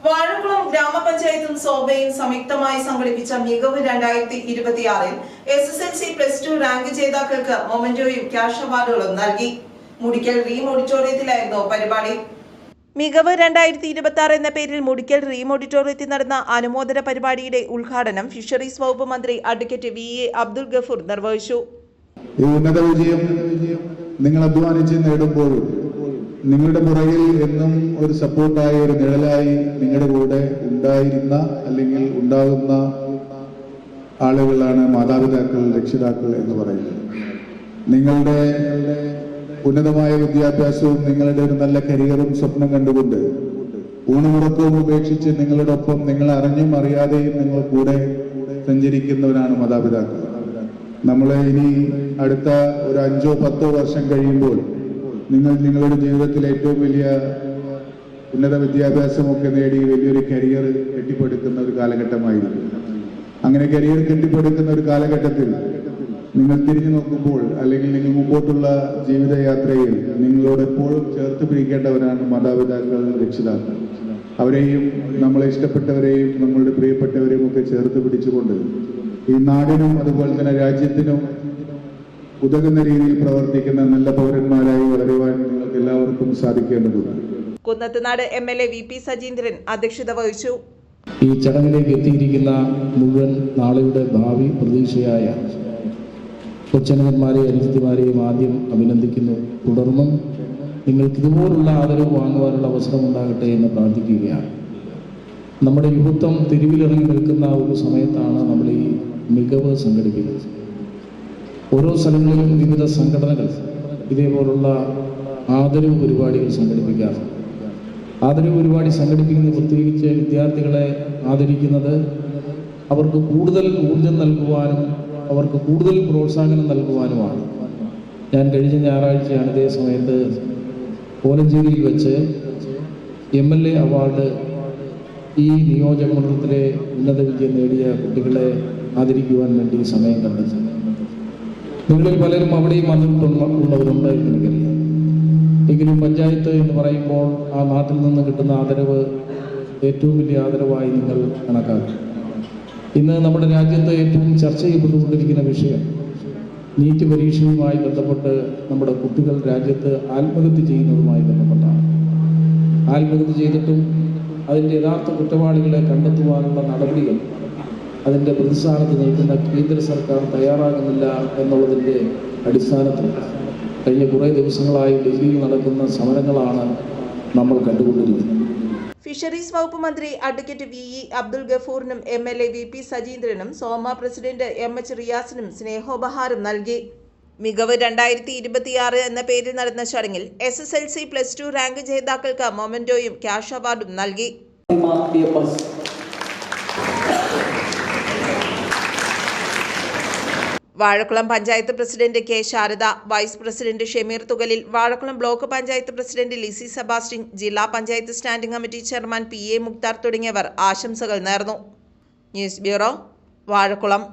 വാഴക്കുളം ഗ്രാമപഞ്ചായത്തും സോബയും സംയുക്തമായി സംഘടിപ്പിച്ച മികവ് 2026-ൽ SSLC +2 റാങ്ക് ജേതാക്കൾക്ക് മൊമെന്റോയും ക്യാഷ് അവാർഡുകളും നൽകി. മുടിക്കൽ റീം ഓഡിറ്റോറിയത്തിലായിരുന്നു പരിപാടി. മികവ് 2026 എന്ന പേരിൽ മുടിക്കൽ റീം ഓഡിറ്റോറിയത്തിൽ നടന്ന അനുമോദന പരിപാടിയുടെ ഉദ്ഘാടനം ഫിഷറീസ് വകുപ്പ് മന്ത്രി അഡ്വക്കേറ്റ് VA അബ്ദുൽ ഗഫൂർ നിർവഹിച്ചു. ഈ ഉന്നത വിജയം നിങ്ങൾ അധ്വാനിച്ച് നേടുമ്പോഴും നിങ്ങളുടെ പുറകിൽ എന്നും ഒരു സപ്പോർട്ടായി, ഒരു നിഴലായി നിങ്ങളുടെ കൂടെ ഉണ്ടായിരുന്ന അല്ലെങ്കിൽ ഉണ്ടാകുന്ന ആളുകളാണ് മാതാപിതാക്കൾ, രക്ഷിതാക്കൾ എന്ന് പറയുന്നത്. നിങ്ങളുടെ ഉന്നതമായ വിദ്യാഭ്യാസവും നിങ്ങളുടെ ഒരു നല്ല കരിയറും സ്വപ്നം കണ്ടുകൊണ്ട് ഊണുമുറക്കവും ഉപേക്ഷിച്ച് നിങ്ങളുടെ ഒപ്പം നിങ്ങൾ അറിഞ്ഞും അറിയാതെയും നിങ്ങൾ കൂടെ സഞ്ചരിക്കുന്നവരാണ് മാതാപിതാക്കൾ. നമ്മളെ ഇനി അടുത്ത ഒരു 5-10 വർഷം കഴിയുമ്പോൾ നിങ്ങൾ നിങ്ങളുടെ ജീവിതത്തിൽ ഏറ്റവും വലിയ ഉന്നത വിദ്യാഭ്യാസമൊക്കെ നേടി വലിയൊരു കരിയർ കെട്ടിപ്പടുക്കുന്ന ഒരു കാലഘട്ടമായിരിക്കും. അങ്ങനെ കരിയർ കെട്ടിപ്പടുക്കുന്ന ഒരു കാലഘട്ടത്തിൽ നിങ്ങൾ തിരിഞ്ഞു നോക്കുമ്പോൾ അല്ലെങ്കിൽ നിങ്ങൾ മുമ്പോട്ടുള്ള ജീവിതയാത്രയിൽ നിങ്ങളോട് എപ്പോഴും ചേർത്ത് പിടിക്കേണ്ടവരാണ് മാതാപിതാക്കൾ, രക്ഷിതാക്കൾ. അവരെയും നമ്മളെ ഇഷ്ടപ്പെട്ടവരെയും നമ്മളുടെ പ്രിയപ്പെട്ടവരെയും ഒക്കെ ചേർത്ത് പിടിച്ചുകൊണ്ട് ഈ നാടിനും അതുപോലെ തന്നെ രാജ്യത്തിനും ഉതകുന്ന രീതിയിൽ പ്രവർത്തിക്കുന്ന നല്ല പൗരന്മാരായി വളരുവാൻ നിങ്ങൾക്ക് എല്ലാവർക്കും സാധിക്കേണ്ടതുണ്ട്. കുന്നത്തുനാട് MLA VP സജീന്ദ്രൻ അധ്യക്ഷത വഹിച്ചു. ഈ ചടങ്ങിലേക്ക് എത്തിയിരിക്കുന്ന മുഴുവൻ നാളെയുടെ ഭാവി പ്രതീക്ഷയായ കൊച്ചനന്മാരെയും അനുജത്തിമാരെയും ആദ്യം അഭിനന്ദിക്കുന്നു. തുടർന്നും നിങ്ങൾക്ക് ഇതുപോലുള്ള ആദരവ് വാങ്ങുവാനുള്ള അവസരം ഉണ്ടാകട്ടെ എന്ന് പ്രാർത്ഥിക്കുകയാണ്. നമ്മുടെ യുവത്വം തെരുവിലിറങ്ങി നിൽക്കുന്ന ഒരു സമയത്താണ് നമ്മൾ ഈ മികവ് സംഘടിപ്പിക്കുന്നത്. ഓരോ സ്ഥലങ്ങളിലും വിവിധ സംഘടനകൾ ഇതേപോലുള്ള ആദരവ് പരിപാടികൾ സംഘടിപ്പിക്കാറുണ്ട്. ആദരവ് പരിപാടി സംഘടിപ്പിക്കുന്നത് പ്രത്യേകിച്ച് വിദ്യാർത്ഥികളെ ആദരിക്കുന്നത് അവർക്ക് കൂടുതൽ ഊർജം നൽകുവാനും അവർക്ക് കൂടുതൽ പ്രോത്സാഹനം നൽകുവാനുമാണ്. ഞാൻ കഴിഞ്ഞ ഞായറാഴ്ചയാണ് ഇതേ സമയത്ത് കോലഞ്ചേരിയിൽ വെച്ച് MLA അവാർഡ് ഈ നിയോജക മണ്ഡലത്തിലെ ഉന്നത വിജയം നേടിയ കുട്ടികളെ ആദരിക്കുവാൻ വേണ്ടി സമയം കണ്ടെത്തി. നിങ്ങളിൽ പലരും അവിടെയും വന്നിട്ടുള്ളവരുണ്ടായിരുന്നു എനിക്കറിയാം. എങ്കിലും പഞ്ചായത്ത് എന്ന് പറയുമ്പോൾ ആ നാട്ടിൽ നിന്ന് കിട്ടുന്ന ആദരവ് ഏറ്റവും വലിയ ആദരവായി നിങ്ങൾ കണക്കാക്കും. ഇന്ന് നമ്മുടെ രാജ്യത്ത് ഏറ്റവും ചർച്ച ചെയ്യപ്പെട്ടുകൊണ്ടിരിക്കുന്ന വിഷയം നീറ്റ് പരീക്ഷയുമായി ബന്ധപ്പെട്ട് നമ്മുടെ കുട്ടികൾ രാജ്യത്ത് ആത്മഹത്യ ചെയ്യുന്നതുമായി ബന്ധപ്പെട്ടാണ്. ആത്മഹത്യ ചെയ്തിട്ടും അതിൻ്റെ യഥാർത്ഥ കുറ്റവാളികളെ കണ്ടെത്തുവാനുള്ള നടപടികൾ അതിൻ്റെ പ്രതിസ്ഥാനത്ത് നിൽക്കുന്ന കേന്ദ്ര സർക്കാർ തയ്യാറാകുന്നില്ല എന്നുള്ളതിൻ്റെ അടിസ്ഥാനത്തിൽ കഴിഞ്ഞ കുറേ ദിവസങ്ങളായി ഡൽഹിയിൽ നടക്കുന്ന സമരങ്ങളാണ് നമ്മൾ കണ്ടുകൊണ്ടിരിക്കുന്നത്. ഫിഷറീസ് വകുപ്പ് മന്ത്രി അഡ്വക്കേറ്റ് VE അബ്ദുൽ ഗഫൂറിനും MLA VP സജീന്ദ്രനും സോമ പ്രസിഡന്റ് MH റിയാസിനും സ്നേഹോപഹാരം നൽകി. മികവ് 2026 എന്ന പേരിൽ നടന്ന ചടങ്ങിൽ SSLC +2 റാങ്ക് ജേതാക്കൾക്ക് മൊമെന്റോയും ക്യാഷ് അവാർഡും നൽകി. Vazhakkulam panchayat president K Sharada, vice president Shameer Thukalil, Vazhakkulam block panchayat president Lissy Sebastian, ജില്ലാ panchayat standing committee chairman PA Mukthar തുടങ്ങിയവർ ആശംസകൾ നേർന്നു. News bureau, Vazhakulam.